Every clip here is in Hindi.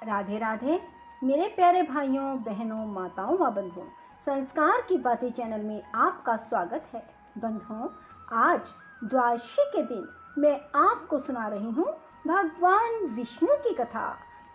राधे राधे मेरे प्यारे भाइयों बहनों माताओं व बंधुओं, संस्कार की बातें चैनल में आपका स्वागत है। बंधुओं, आज द्वादशी के दिन मैं आपको सुना रही हूँ भगवान विष्णु की कथा।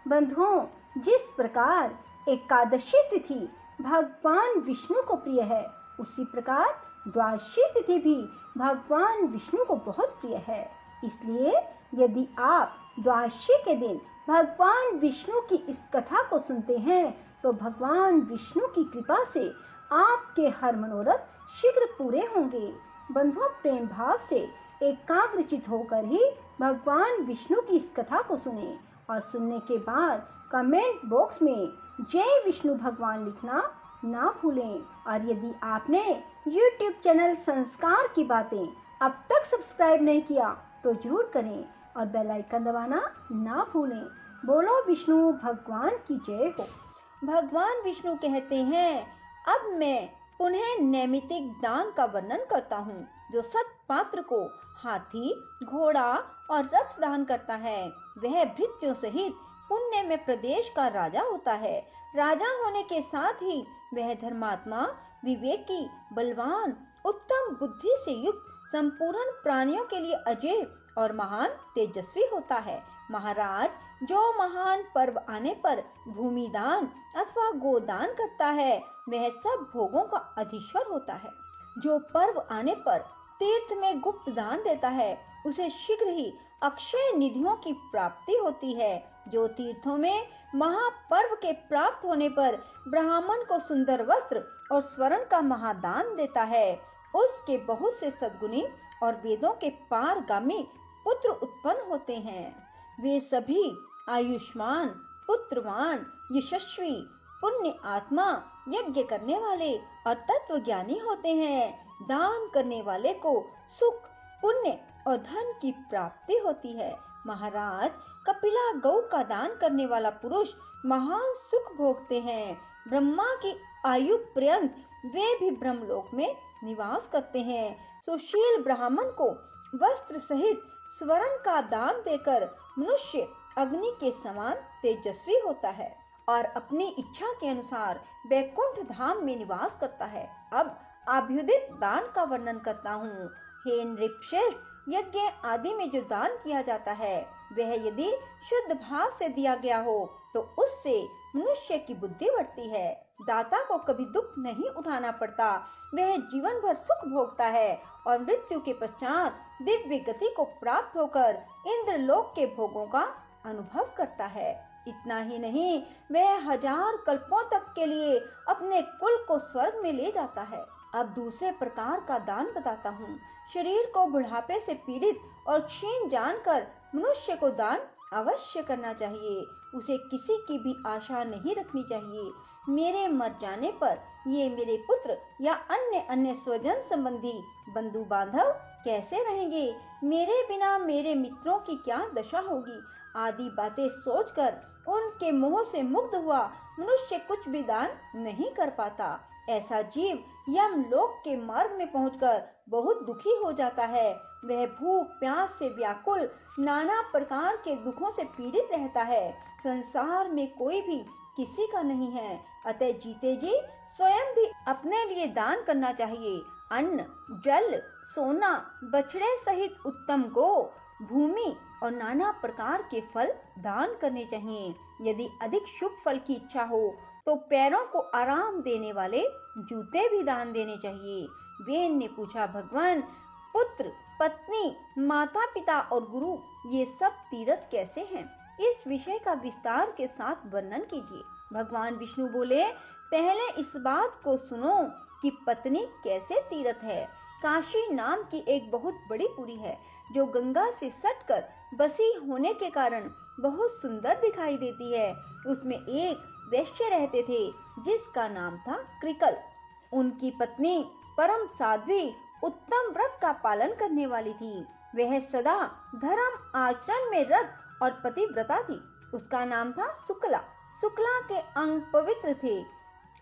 बंधुओं, जिस प्रकार एकादशी तिथि भगवान विष्णु को प्रिय है, उसी प्रकार द्वादशी तिथि भी भगवान विष्णु को बहुत प्रिय है। इसलिए यदि आप द्वादशी के दिन भगवान विष्णु की इस कथा को सुनते हैं तो भगवान विष्णु की कृपा से आपके हर मनोरथ शीघ्र पूरे होंगे। बंधुओं, प्रेम भाव से एकाग्रचित होकर ही भगवान विष्णु की इस कथा को सुने और सुनने के बाद कमेंट बॉक्स में जय विष्णु भगवान लिखना ना भूलें। और यदि आपने YouTube चैनल संस्कार की बातें अब तक सब्सक्राइब नहीं किया तो जरूर करें और बेल आइकन दबाना ना भूलें। बोलो विष्णु भगवान की जय हो। भगवान विष्णु कहते हैं, अब मैं पुनः नैमित्तिक दान का वर्णन करता हूँ। जो सत्पात्र को हाथी, घोड़ा और रथ दान करता है, वह भृत्यों सहित पुण्य में प्रदेश का राजा होता है। राजा होने के साथ ही वह धर्मात्मा, विवेकी, बलवान, उत्तम बुद्धि से युक्त, संपूर्ण प्राणियों के लिए अजय और महान तेजस्वी होता है। महाराज, जो महान पर्व आने पर भूमि दान अथवा गोदान करता है, वह सब भोगों का अधीश्वर होता है। जो पर्व आने पर तीर्थ में गुप्त दान देता है, उसे शीघ्र ही अक्षय निधियों की प्राप्ति होती है। जो तीर्थों में महापर्व के प्राप्त होने पर ब्राह्मण को सुंदर वस्त्र और स्वर्ण का महादान देता है, उसके बहुत से सद्गुणी और वेदों के पारगामी पुत्र उत्पन्न होते हैं। वे सभी आयुष्मान, पुत्रवान, यशस्वी, पुण्य आत्मा, यज्ञ करने वाले और तत्वज्ञानी होते हैं। दान करने वाले को सुख, पुण्य और धन की प्राप्ति होती है। महाराज, कपिला गौ का दान करने वाला पुरुष महान सुख भोगते हैं। ब्रह्मा की आयु पर्यंत वे भी ब्रह्मलोक में निवास करते हैं। सुशील ब्राह्मण को वस्त्र सहित स्वर्ण का दान देकर मनुष्य अग्नि के समान तेजस्वी होता है और अपनी इच्छा के अनुसार वैकुंठ धाम में निवास करता है। अब अभ्युदित दान का वर्णन करता हूँ। हे नृपश्रेष्ठ, यज्ञ आदि में जो दान किया जाता है, वह यदि शुद्ध भाव से दिया गया हो तो उससे मनुष्य की बुद्धि बढ़ती है। दाता को कभी दुख नहीं उठाना पड़ता, वह जीवन भर सुख भोगता है और मृत्यु के पश्चात दिव्य गति को प्राप्त होकर इंद्रलोक के भोगों का अनुभव करता है। इतना ही नहीं, वह 1000 कल्पों तक के लिए अपने कुल को स्वर्ग में ले जाता है। अब दूसरे प्रकार का दान बताता हूँ। शरीर को बुढ़ापे से पीड़ित और क्षीण जानकर मनुष्य को दान अवश्य करना चाहिए। उसे किसी की भी आशा नहीं रखनी चाहिए। मेरे मर जाने पर ये मेरे पुत्र या अन्य स्वजन संबंधी बंधु बांधव कैसे रहेंगे, मेरे बिना मेरे मित्रों की क्या दशा होगी, आदि बातें सोचकर उनके मोह से मुक्त हुआ मनुष्य कुछ भी दान नहीं कर पाता। ऐसा जीव यमलोक के मार्ग में पहुंचकर बहुत दुखी हो जाता है। वह भूख प्यास से व्याकुल, नाना प्रकार के दुखों से पीड़ित रहता है। संसार में कोई भी किसी का नहीं है, अतः जीते जी स्वयं भी अपने लिए दान करना चाहिए। अन्न, जल, सोना, बछड़े सहित उत्तम गो, भूमि और नाना प्रकार के फल दान करने चाहिए। यदि अधिक शुभ फल की इच्छा हो तो पैरों को आराम देने वाले जूते भी दान देने चाहिए। वेन ने पूछा, भगवान, पुत्र, पत्नी, माता पिता और गुरु, ये सब तीर्थ कैसे हैं? इस विषय का विस्तार के साथ वर्णन कीजिए। भगवान विष्णु बोले, पहले इस बात को सुनो कि पत्नी कैसे तीर्थ है। काशी नाम की एक बहुत बड़ी पुरी है, जो गंगा से सटकर बसी होने के कारण बहुत सुंदर दिखाई देती है। उसमें एक वैश्य रहते थे जिसका नाम था कृकल। उनकी पत्नी परम साध्वी, उत्तम व्रत का पालन करने वाली थी। वह सदा धर्म आचरण में रत और पतिव्रता थी। उसका नाम था शुक्ला। शुक्ला के अंग पवित्र थे।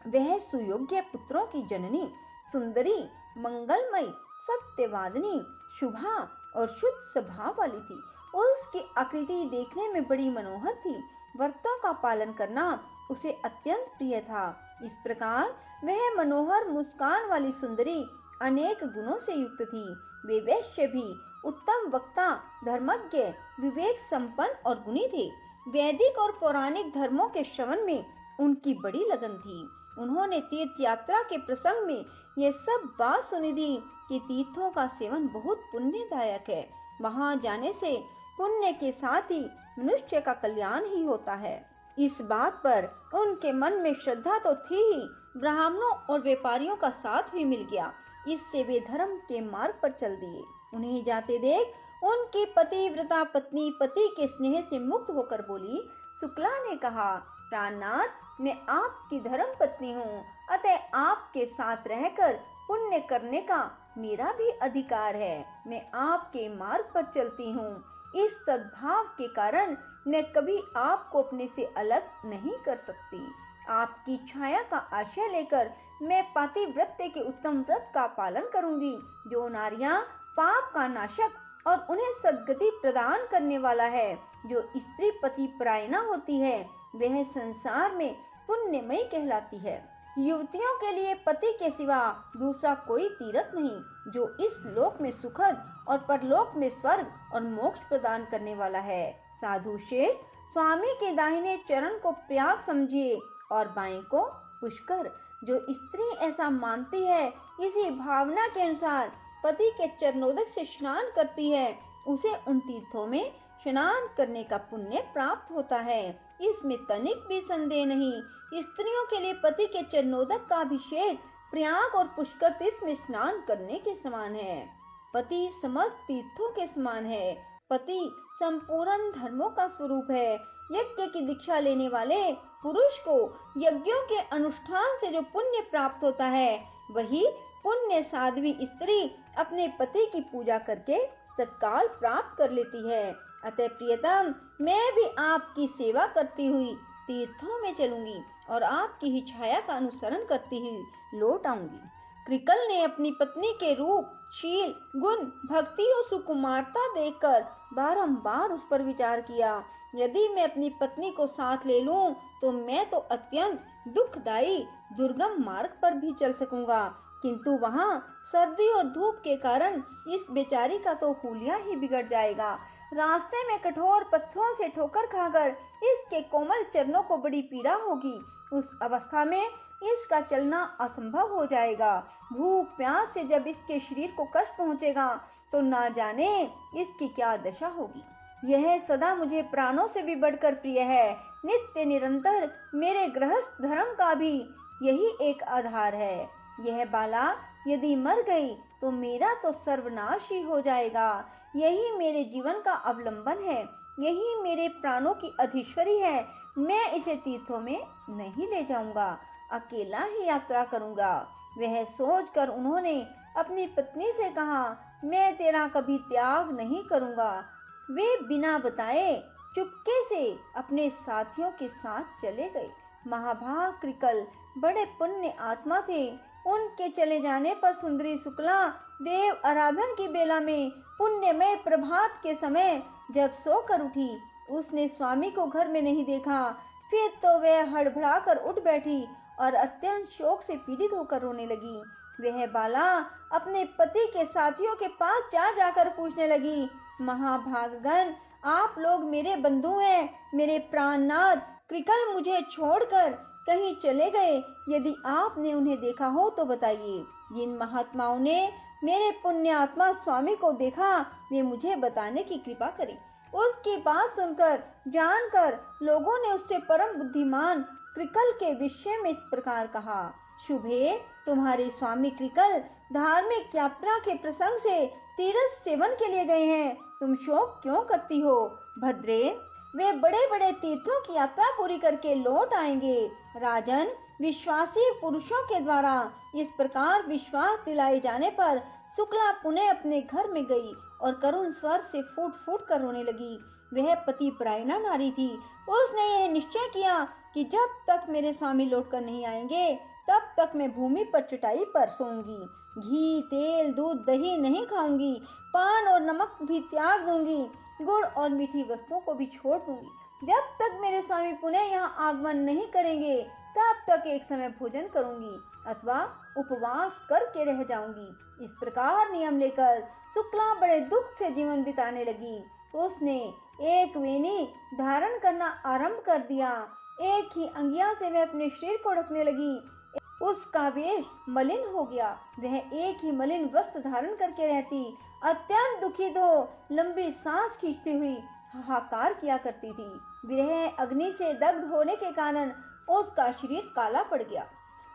वह सुयोग्य पुत्रों की जननी, सुंदरी, मंगलमयी, सत्यवादिनी, शुभा और शुद्ध स्वभाव वाली थी। उसकी आकृति देखने में बड़ी मनोहर थी। व्रतों का पालन करना उसे अत्यंत प्रिय था। इस प्रकार वह मनोहर मुस्कान वाली सुंदरी अनेक गुणों से युक्त थी। वे वैश्य भी उत्तम वक्ता, धर्मज्ञ, विवेक संपन्न और गुणी थे। वैदिक और पौराणिक धर्मों के श्रवण में उनकी बड़ी लगन थी। उन्होंने तीर्थ यात्रा के प्रसंग में यह सब बात सुनी थी कि तीर्थों का सेवन बहुत पुण्यदायक है। वहां जाने से पुण्य के साथ ही मनुष्य का कल्याण ही होता है। इस बात पर उनके मन में श्रद्धा तो थी ही, ब्राह्मणों और व्यापारियों का साथ भी मिल गया। इससे वे धर्म के मार्ग पर चल दिए। उन्हें जाते देख उनकी पतिव्रता पत्नी पति के स्नेह से मुक्त होकर बोली। शुक्ला ने कहा, प्राणनाथ, मैं आपकी धर्म पत्नी हूँ, अतः आपके साथ रहकर पुण्य करने का मेरा भी अधिकार है। मैं आपके मार्ग पर चलती हूँ। इस सद्भाव के कारण मैं कभी आपको अपने से अलग नहीं कर सकती। आपकी छाया का आश्रय लेकर मैं पातिव्रत्य के उत्तम व्रत का पालन करूंगी। जो नारियां पाप का नाशक और उन्हें सद्गति प्रदान करने वाला है, जो स्त्री पति परायणा होती है, वह संसार में पुण्यमयी कहलाती है। युवतियों के लिए पति के सिवा दूसरा कोई तीर्थ नहीं, जो इस लोक में सुखद और परलोक में स्वर्ग और मोक्ष प्रदान करने वाला है। साधु शेठ, स्वामी के दाहिने चरण को प्रयाग समझिए और बाएं को पुष्कर। जो स्त्री ऐसा मानती है, इसी भावना के अनुसार पति के चरणोदक से स्नान करती है, उसे उन तीर्थों में स्नान करने का पुण्य प्राप्त होता है। इसमें तनिक भी संदेह नहीं। स्त्रियों के लिए पति के चरणोदक का अभिषेक प्रयाग और पुष्कर तीर्थ में स्नान करने के समान है। पति समस्त तीर्थों के समान है। पति संपूर्ण धर्मों का स्वरूप है। यज्ञ की दीक्षा लेने वाले पुरुष को यज्ञों के अनुष्ठान से जो पुण्य प्राप्त होता है, वही पुण्य साध्वी स्त्री अपने पति की पूजा करके तत्काल प्राप्त कर लेती है। अतः प्रियतम, मैं भी आपकी सेवा करती हुई तीर्थों में चलूंगी और आपकी ही छाया का अनुसरण करती हुई लौट आऊंगी। कृकल ने अपनी पत्नी के रूप, शील, गुण, भक्ति और सुकुमारता देखकर बारंबार उस पर विचार किया। यदि मैं अपनी पत्नी को साथ ले लूं, तो मैं तो अत्यंत दुखदायी दुर्गम मार्ग पर भी चल सकूंगा, किंतु वहां सर्दी और धूप के कारण इस बेचारी का तो हुलिया ही बिगड़ जाएगा। रास्ते में कठोर पत्थरों से ठोकर खाकर इसके कोमल चरणों को बड़ी पीड़ा होगी। उस अवस्था में इसका चलना असंभव हो जाएगा। भूख प्यास से जब इसके शरीर को कष्ट पहुंचेगा, तो ना जाने इसकी क्या दशा होगी। यह सदा मुझे प्राणों से भी बढ़कर प्रिय है। नित्य निरंतर मेरे गृहस्थ धर्म का भी यही एक आधार है। यह बाला यदि मर गई, तो मेरा तो सर्वनाश ही हो जाएगा। यही मेरे जीवन का अवलंबन है, यही मेरे प्राणों की अधीश्वरी है। मैं इसे तीर्थों में नहीं ले जाऊंगा, अकेला ही यात्रा करूंगा। वह सोचकर उन्होंने अपनी पत्नी से कहा, मैं तेरा कभी त्याग नहीं करूंगा। वे बिना बताए चुपके से अपने साथियों के साथ चले गए। महाभाग कृकल बड़े पुण्य आत्मा थे। उनके चले जाने पर सुंदरी शुक्ला देव आराधन की बेला में पुण्यमय प्रभात के समय जब सोकर उठी, उसने स्वामी को घर में नहीं देखा। फिर तो वह हड़बड़ाकर उठ बैठी और अत्यंत शोक से पीड़ित होकर रोने लगी। वह बाला अपने पति के साथियों के पास जाकर पूछने लगी, महाभागगण, आप लोग मेरे बंधु हैं। मेरे प्राणनाथ कृकल मुझे छोड़कर कहीं चले गए। यदि आपने उन्हें देखा हो तो बताइए। जिन महात्माओं ने मेरे पुण्य आत्मा स्वामी को देखा, वे मुझे बताने की कृपा करें। उसकी बात सुनकर जानकर लोगों ने उससे परम बुद्धिमान कृकल के विषय में इस प्रकार कहा, शुभे, तुम्हारे स्वामी कृकल धार्मिक यात्रा के प्रसंग से तीर्थ सेवन के लिए गए हैं। तुम शोक क्यों करती हो? भद्रे, वे बड़े बड़े तीर्थों की यात्रा पूरी करके लौट आएंगे। राजन, विश्वासी पुरुषों के द्वारा इस प्रकार विश्वास दिलाए जाने पर शुक्ला पुनः अपने घर में गई और करुण स्वर से फूट फूट कर रोने लगी। वह पति परायणा नारी थी। उसने यह निश्चय किया कि जब तक मेरे स्वामी लौटकर नहीं आएंगे, तब तक मैं भूमि पर चटाई पर सोऊंगी। घी, तेल, दूध, दही नहीं खाऊंगी। पान और नमक भी त्याग दूंगी। गुड़ और मीठी वस्तुओं को भी छोड़ दूंगी। जब तक मेरे स्वामी पुनः यहाँ आगमन नहीं करेंगे तब तक एक समय भोजन करूंगी अथवा उपवास करके रह जाऊंगी। इस प्रकार नियम लेकर शुक्ला बड़े दुख से जीवन बिताने लगी। उसने एक वेणी धारण करना आरंभ कर दिया। एक ही अंगिया से वह अपने शरीर को ढकने लगी। उसका वेश मलिन हो गया। वह एक ही मलिन वस्त्र धारण करके रहती। अत्यंत दुखित हो लंबी सांस खींचती हुई हाहाकार किया करती थी। विरह अग्नि से दग्ध होने के कारण उसका शरीर काला पड़ गया,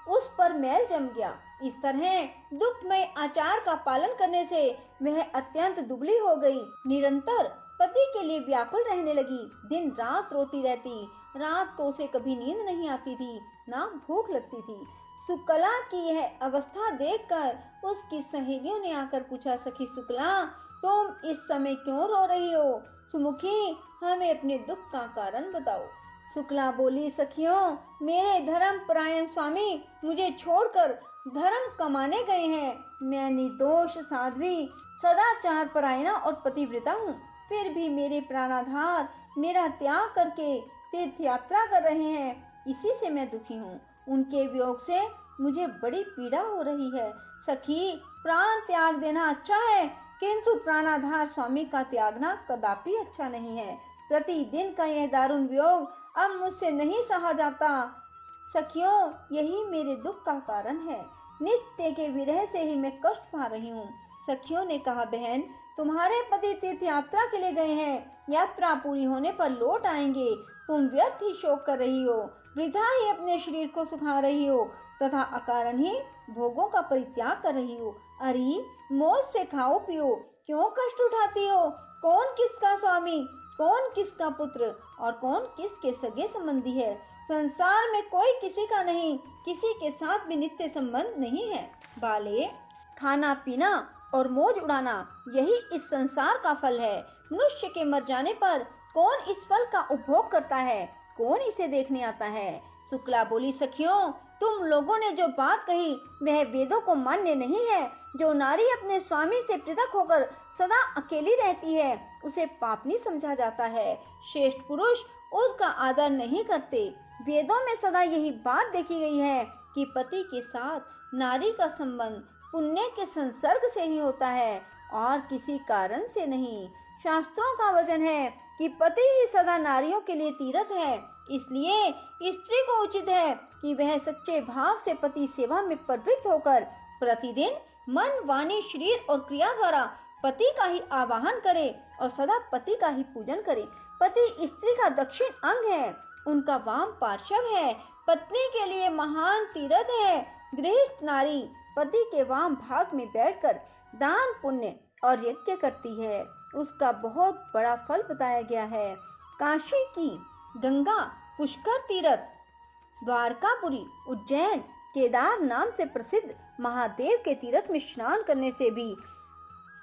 उस पर मैल जम गया। इस तरह दुखमय आचार का पालन करने से वह अत्यंत दुबली हो गई। निरंतर पति के लिए व्याकुल रहने लगी। दिन रात रोती रहती। रात को उसे कभी नींद नहीं आती थी, ना भूख लगती थी। शुक्ला की यह अवस्था देखकर उसकी सहेलियों ने आकर पूछा, सखी शुक्ला, तुम इस समय क्यों रो रही हो? सुमुखी, हमें अपने दुख का कारण बताओ। शुक्ला बोली, सखियों, मेरे धर्म परायण स्वामी मुझे छोड़कर धर्म कमाने गए हैं। मैं निर्दोष साध्वी, सदाचार परायणा और पतिव्रता हूँ। फिर भी मेरे प्राणाधार मेरा त्याग करके तीर्थ यात्रा कर रहे हैं। इसी से मैं दुखी हूँ। उनके वियोग से मुझे बड़ी पीड़ा हो रही है। सखी, प्राण त्याग देना अच्छा है, किंतु प्राणाधार स्वामी का त्यागना कदापि अच्छा नहीं है। प्रतिदिन का यह दारुण वियोग अब मुझसे नहीं सहा जाता। सखियों, यही मेरे दुख का कारण है। नित्य के विरह से ही मैं कष्ट पा रही हूँ। सखियों ने कहा, बहन, तुम्हारे पति तीर्थ यात्रा के लिए गए हैं। यात्रा पूरी होने पर लौट आएंगे। तुम व्यर्थ ही शोक कर रही हो, वृथा ही अपने शरीर को सुखा रही हो तथा अकारण ही भोगों का परित्याग कर रही हो। अरे, मौज से खाओ पियो, क्यों कष्ट उठाती हो? कौन किसका स्वामी, कौन किसका पुत्र और कौन किसके सगे संबंधी है? संसार में कोई किसी का नहीं, किसी के साथ भी नित्य संबंध नहीं है। बाले, खाना पीना और मौज उड़ाना, यही इस संसार का फल है। मनुष्य के मर जाने पर कौन इस फल का उपभोग करता है? कौन इसे देखने आता है? शुक्ला बोली, सखियों, तुम लोगों ने जो बात कही वह वेदों को मान्य नहीं है। जो नारी अपने स्वामी से पृथक होकर सदा अकेली रहती है उसे पापनी समझा जाता है। श्रेष्ठ पुरुष उसका आदर नहीं करते। वेदों में सदा यही बात देखी गई है कि पति के साथ नारी का संबंध पुण्य के संसर्ग से ही होता है और किसी कारण से नहीं। शास्त्रों का वचन है कि पति ही सदा नारियों के लिए तीर्थ है। इसलिए स्त्री को उचित है कि वह सच्चे भाव से पति सेवा में प्रवृत्त होकर प्रतिदिन मन, वाणी, शरीर और क्रिया द्वारा पति का ही आवाहन करे और सदा पति का ही पूजन करे। पति स्त्री का दक्षिण अंग है, उनका वाम पार्श्व है, पत्नी के लिए महान तीर्थ है। गृहस्थ नारी पति के वाम भाग में बैठकर दान, पुण्य और यज्ञ करती है, उसका बहुत बड़ा फल बताया गया है। काशी की गंगा, पुष्कर तीर्थ, द्वारकापुरी, उज्जैन, केदार नाम से प्रसिद्ध महादेव के तीर्थ में स्नान करने से भी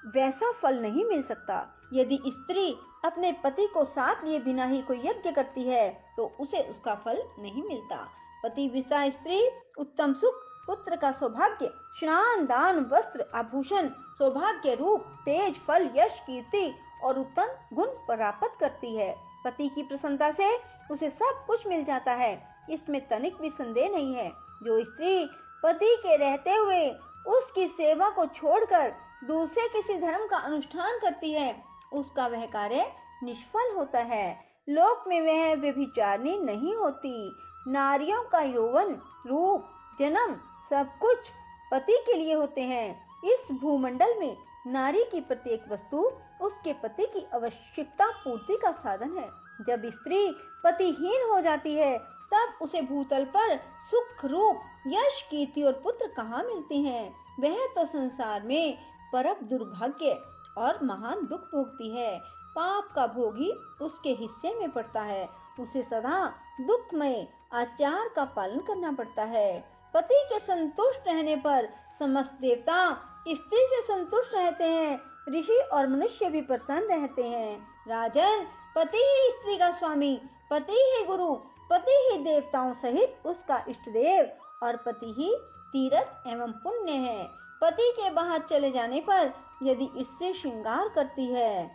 वैसा फल नहीं मिल सकता। यदि स्त्री अपने पति को साथ लिए बिना ही कोई यज्ञ करती है तो उसे उसका फल नहीं मिलता। पतिव्रता स्त्री उत्तम सुख, पुत्र का सौभाग्य, स्नान, दान, वस्त्र, आभूषण, सौभाग्य, रूप, तेज, फल, यश, कीर्ति और उत्तम गुण प्राप्त करती है। पति की प्रसन्नता से उसे सब कुछ मिल जाता है, इसमें तनिक भी संदेह नहीं है। जो स्त्री पति के रहते हुए उसकी सेवा को छोड़कर दूसरे किसी धर्म का अनुष्ठान करती है उसका वह कार्य निष्फल होता है। लोक में वह व्यभिचारिणी नहीं होती। नारियों का यौवन, रूप, जन्म सब कुछ पति के लिए होते हैं। इस भूमंडल में नारी की प्रत्येक वस्तु उसके पति की आवश्यकता पूर्ति का साधन है। जब स्त्री पतिहीन हो जाती है तब उसे भूतल पर सुख, रूप, यश, कीर्ति और पुत्र कहाँ मिलते हैं? वह तो संसार में परम दुर्भाग्य और महान दुख भोगती है। पाप का भोग ही उसके हिस्से में पड़ता है। उसे सदा दुखमय आचार का पालन करना पड़ता है। पति के संतुष्ट रहने पर समस्त देवता स्त्री से संतुष्ट रहते हैं। ऋषि और मनुष्य भी प्रसन्न रहते हैं। राजन, पति ही स्त्री का स्वामी, पति ही गुरु, पति ही देवताओं सहित उसका इष्ट देव और पति ही तीर्थ एवं पुण्य है। पति के बाहर चले जाने पर यदि स्त्री श्रृंगार करती है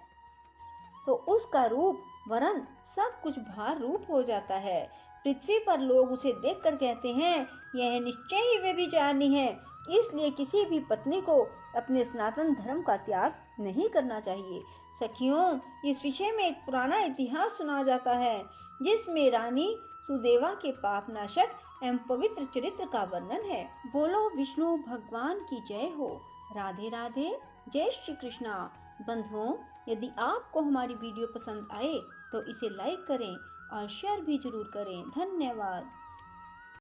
तो उसका रूप वरन सब कुछ भार रूप हो जाता है। पृथ्वी पर लोग उसे देखकर कहते हैं, यह निश्चय ही व्यभिचारिणी है। इसलिए किसी भी पत्नी को अपने सनातन धर्म का त्याग नहीं करना चाहिए। सखियों, इस विषय में एक पुराना इतिहास सुना जाता है, जिसमें रानी सुदेवा के पापनाशक एवं पवित्र चरित्र का वर्णन है। बोलो विष्णु भगवान की जय हो। राधे राधे। जय श्री कृष्णा। बंधुओं, यदि आपको हमारी वीडियो पसंद आए तो इसे लाइक करें और शेयर भी जरूर करें। धन्यवाद।